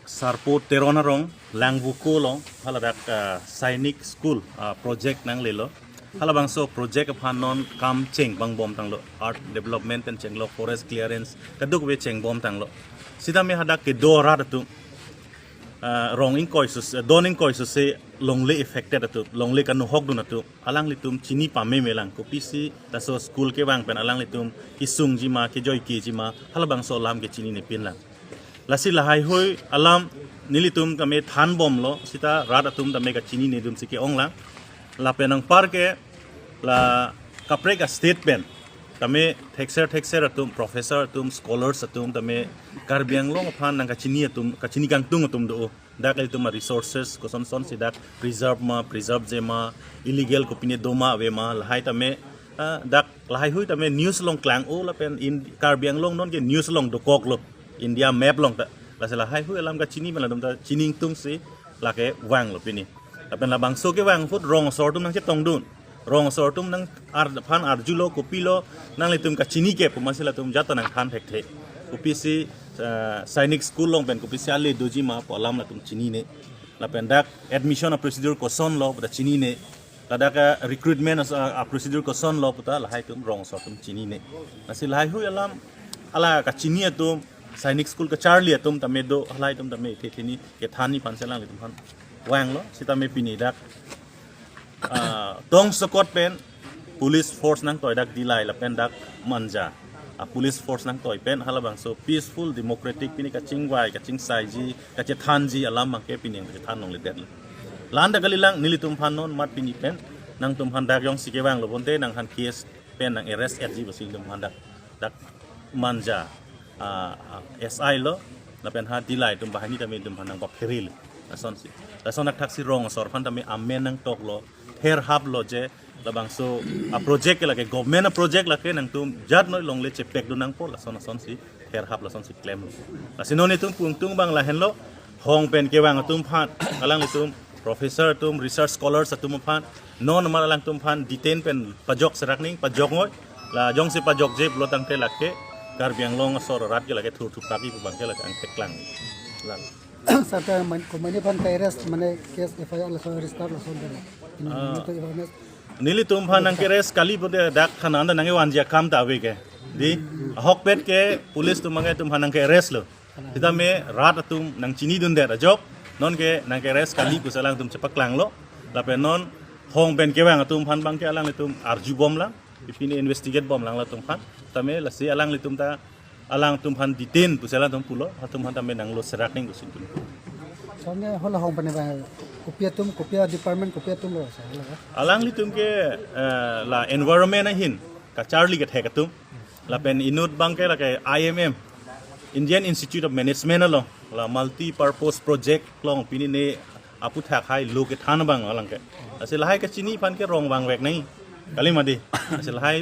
sarpo teronarong langbuko long haladak Sainik school project nang lelo halabang so project panon kam cheng bang bom tanglo art development and chenglo forest clearance kaduk we cheng bom tanglo sida me hadak ke dora tu rong in koisus doning koisus se longly affected atu longly kan hok dun atu alang litum chini pame melang ko pc ta so school ke bang pen alang litum kisung jima ke joy ki jima halabang so lam ke chini ne pin lang lasi lahai hoi alam nilitum kame than bom lo sita rat atum da mega chini ne dum sike ongla la penang parke la kapre ka statement kame texer atum professor atum scholars atum tame karbiang long phan nang ka chini kang tung atum do dak el tuma resources ko son sidak preserve jema illegal ko pine doma we ma lahai tame dak lahai hui tame news long klang o la pen in karbiang long non ke news long do kok lo India map long ta la sela hai hu alam ka chini man dum ta chining tung si la ke wang lo pini apen la bang so ke wang fut rong sor tum nang che tong dun rong sor tum nang ar phan ar julo ko pilo nang le tum ka chini ke pu masela tum jata nang khan thek the ko pisi Sainik school long pen ko pisi ale doji ma po alam la tum chini ne la pen dak admission a procedure ko son lo ta chini ne la dak recruitment a procedure ko son lo puta la hai tum rong sor tum chini ne la sela hai hu alam ala ka chini tum Sainik school ka Charlie atum tame do halai tum tame thini ke thani panselang le tum han wang lo sita me pini dak tong sokot pen police force nang toy dak dilai la pen dak manja a police force nang toy pen halabang so peaceful democratic pini ka chingwai ka chingsai ji ka che than ji alam ma ke pini ka than nong le det lan da galilang nilitum phan non mat pini pen nang tum han dak yong sike wang lo bonte nang han case pen nang arrest at ji basing tum han dak manja SI lo na pen ha dilai tum bahani tame tum hanang ba feril ason si ason nak taksi rong sor phan tame amen nang tok lo her hab lo je labang so a project la ke government a project la ke nang tum jat noi long le che pek du nang pol ason si her hab la son si claim lo asino ni tum pung tung bang la hen lo hong pen ke wang tum phan alang le tum professor tum research scholars atum phan non mal alang tum phan detain pen pajok serak ning pajok ngoi la jong si pajok je lo tang te la ke karbiang long sor rat ke lagi thu pagi pu bang ke lagi ang teklang lan sata man ko mani pan terrace mane case FIR la so restart la so de nili tum phan ang keres kali pode dak khana anda nange wanja kam ta we ke di hok pet ke police tum mangai tum hanang ke arrest lo kita me rat atum nang chini dun de jok non ke nang ke arrest kali ku salang tum cepak lang lo la pe non hong ben ke wang atum phan bang ke alang tum arju bom lang ipini investigate bom lang la tum phan tame la si alang litum ta alang tum phan detain pusela tum pulo hatum han tame nang lo serak ning gusin tum sonne hola hong pane ba kopia department kopia tum lo sa alang litum ke la environment hin ka Charlie ke thek tum la pen inut bang ke la ke IMM Indian Institute of Management lo la multi purpose project long pini ne apu thak hai lo ke than bang alang ke asil hai ke chini phan ke rong bang wek nai kali madi asil hai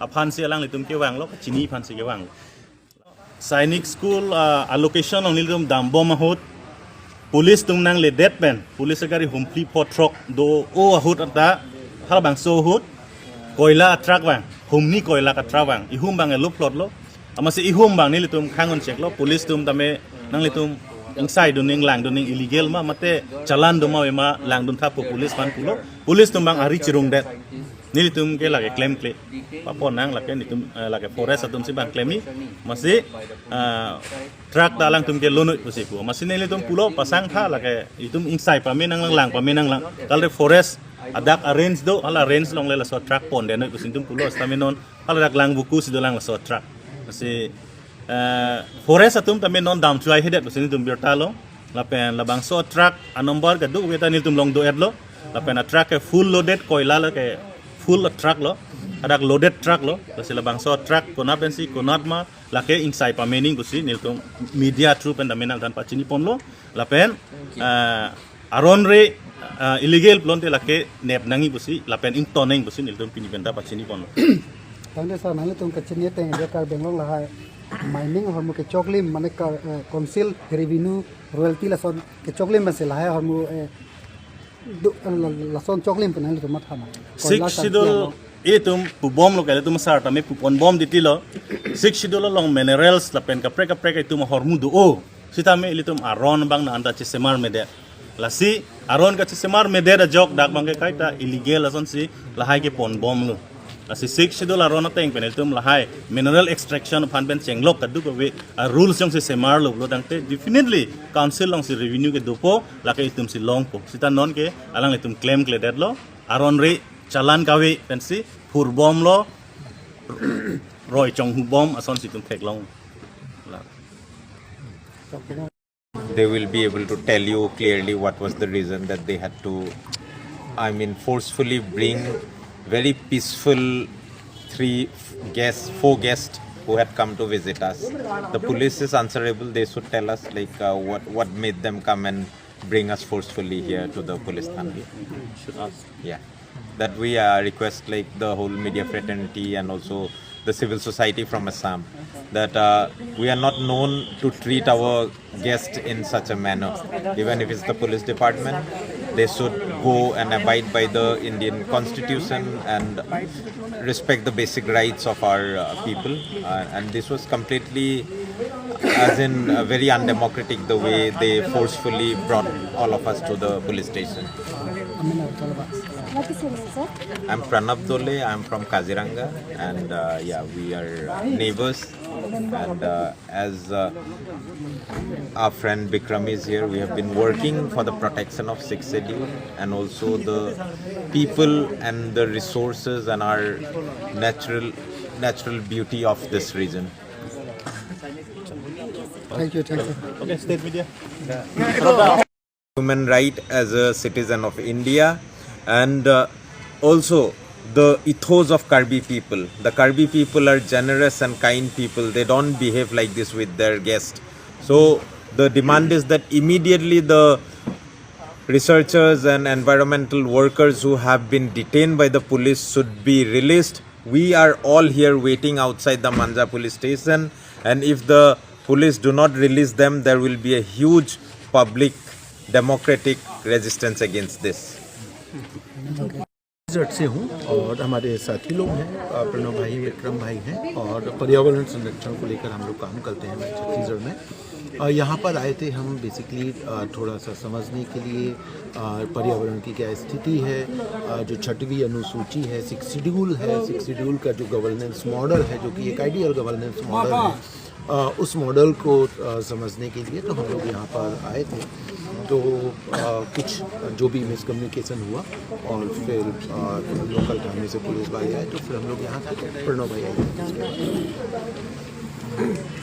aphan si alang litum ke wang lo chini phan si ke wang Sainik school allocation ong nilum dambo mahut police tung nang le det pen police gari humpli potrok do o ahut ata hal bang so hut koila truck wang humni koila ka truck wang ihum bang e luplot lo amase ihum bang ni litum khangon check lo police tum tame nang litum inside doning lang doning illegal ma mate chalan do ma we ma lang dun tha po police pan pulo police tum bang ari chirung det nili tum ke lage claim kle papon nang lage nitum lage forest atum si bang claim ni masi truck dalang tum ke lono pusi pu masi nili tum pulo pasang tha lage itum inside pa menang lang kalre forest adak arrange do ala range long le la so truck pon de no pusin tum pulo stamenon ala dak lang buku si do lang la so truck masi forest atum tamen non dam chuai hedet pusin tum birtalo la pen la bang so truck a number ga du weta nil tum long do edlo la pen a truck ke full loaded koila la ke full truck lo ada loaded truck lo sila bangso truck konat bensi konat ma lake inside pa meaning gusi niltum media through pen menal dan pachini pon lo lapen aron re illegal plonte lake nep nangi busi lapen ing toneng busi niltum pini benda pachini pon lo tande sa nang tum ka chini teng de kar benglong la hai mining hormu ke choklim mane ka council revenue royalty la son ke choklim ma se la hai hormu la son choklim pen nang tum ma thama six schedule itum pu bom lo kale tum sarta me pu pon bom ditilo six schedule long minerals la pen ka preka itum hormu do o Sita me ilitum aron bang na anda ci semar mede. La si aron ka ci semar mede da jok dak bang kai ta illegal ason si lahai ke pon bom lu. La si 6 schedule aron na teng peneltum lahai mineral extraction phan ben chenglok ka du ko we rules jong si semar lu lo dang te definitely council long si revenue ke dupo la ke itum si long po. Sita non ke alang itum claim kle dead lo aron re chalan kawe pensi phur bom lo Roy trong hu bom ason si tum thek long. They will be able to tell you clearly what was the reason that they had to, forcefully bring very peaceful four guests who had come to visit us. The police is answerable. They should tell us what made them come and bring us forcefully here to the police station. Should ask. Yeah, that we request the whole media fraternity and also the civil society from Assam that we are not known to treat our guests in such a manner. Even if it's the police department, they should go and abide by the Indian constitution and respect the basic rights of our people. And this was completely, very undemocratic the way they forcefully brought all of us to the police station. What is your name, sir? I'm Pranab Dole. I'm from Kaziranga, and we are neighbors. And as our friend Bikram is here, we have been working for the protection of 6th schedule and also the people and the resources and our natural beauty of this region. Thank you. Okay, state media. Human right as a citizen of India, and also the ethos of Karbi people. The Karbi people are generous and kind people. They don't behave like this with their guests. So the demand is that immediately the researchers and environmental workers who have been detained by the police should be released. We are all here waiting outside the Manja police station, and if the police do not release them, there will be a huge public democratic resistance against this. Chhattisgarh से हूँ और हमारे साथी लोग हैं, प्रणव भाई, विक्रम भाई हैं और पर्यावरण संरक्षण को लेकर हम लोग काम करते हैं छत्तीसगढ़ में। यहाँ पर आए थे हम बेसिकली थोड़ा सा समझने के लिए पर्यावरण की क्या स्थिति है, जो 6वीं अनुसूची है, 6 शेड्यूल है, 6 शेड्यूल का जो गवर्नेंस मॉडल है, जो कि एक आइडियल गवर्नेंस मॉडल है, उस मॉडल को समझने के लिए तो हम लोग यहाँ पर आए थे। तो कुछ जो भी मिसकम्युनिकेशन हुआ और फिर लोकल थाने से पुलिस भाई आए, तो फिर हम लोग यहाँ से प्रणव भाई आए।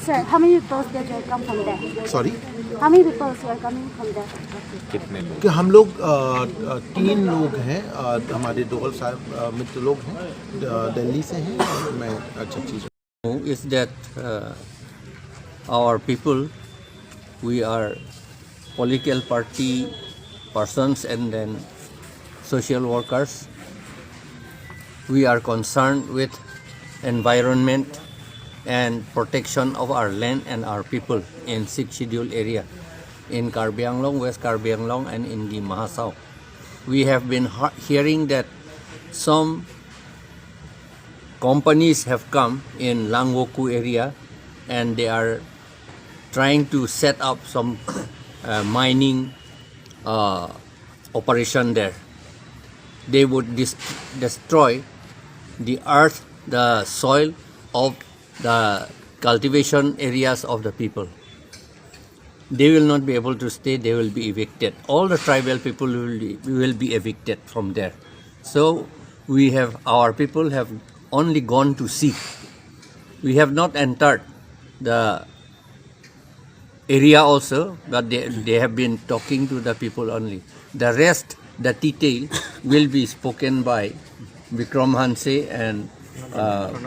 Sir, how many people that you come from there? Sorry, How many people you are coming from there? कितने लोग? कि हम लोग 3 लोग हैं, हमारे 2 मित्र लोग हैं, दिल्ली से हैं और मैं Chhattisgarh. Is that our people, we are political party persons and then social workers. We are concerned with environment and protection of our land and our people in 6th schedule area in Karbi Anglong, West Karbi Anglong, and in the Mahasau. We have been hearing that some companies have come in Langwoku area and they are trying to set up some mining operation there. They would destroy the earth, the soil of the cultivation areas of the people. They will not be able to stay, they will be evicted. All the tribal people will be evicted from there. So our people have only gone to see. We have not entered the area also, but they have been talking to the people only. The rest, the detail, will be spoken by Vikram Hanse and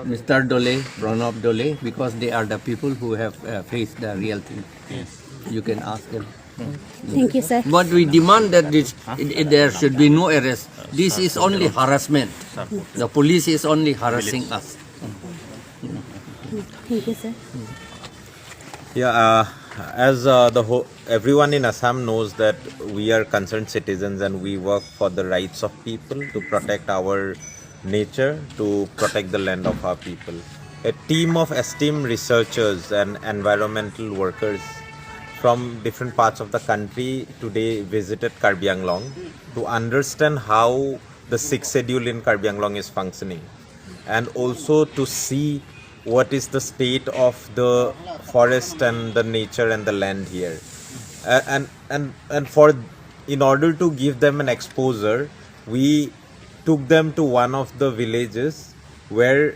Mr. Dole, Pranab Dole, because they are the people who have faced the real thing. Yes. You can ask them. Thank you, sir. But we demand that there should be no arrest. This is only harassment. The police is only harassing us. Thank you, sir. Yeah, as everyone in Assam knows that we are concerned citizens and we work for the rights of people, to protect our nature, to protect the land of our people. A team of esteemed researchers and environmental workers from different parts of the country today visited Karbi Anglong to understand how the sixth schedule in Karbi Anglong is functioning, and also to see what is the state of the forest and the nature and the land here. And for in order to give them an exposure, we took them to one of the villages where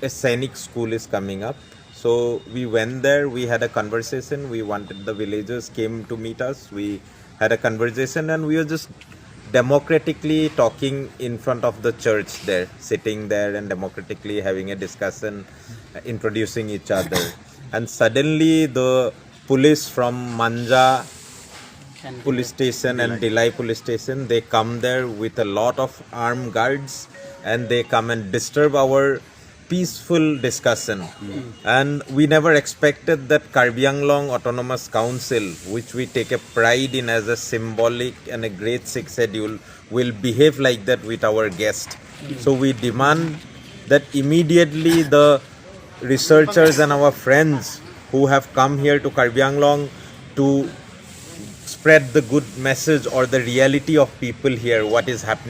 a Sainik school is coming up. So we went there, we had a conversation, we wanted the villagers came to meet us, we had a conversation, and we were just democratically talking in front of the church there, sitting there and democratically having a discussion, introducing each other. And suddenly the police from Manja police station and Delhi police station, they come there with a lot of armed guards, and they come and disturb our peaceful discussion. And we never expected that Karbi Anglong Autonomous Council, which we take a pride in as a symbolic and a great sixth schedule, will behave like that with our guest. So we demand that immediately the researchers and our friends who have come here to Karbi Anglong to spread the good message or the reality of people here, what is happening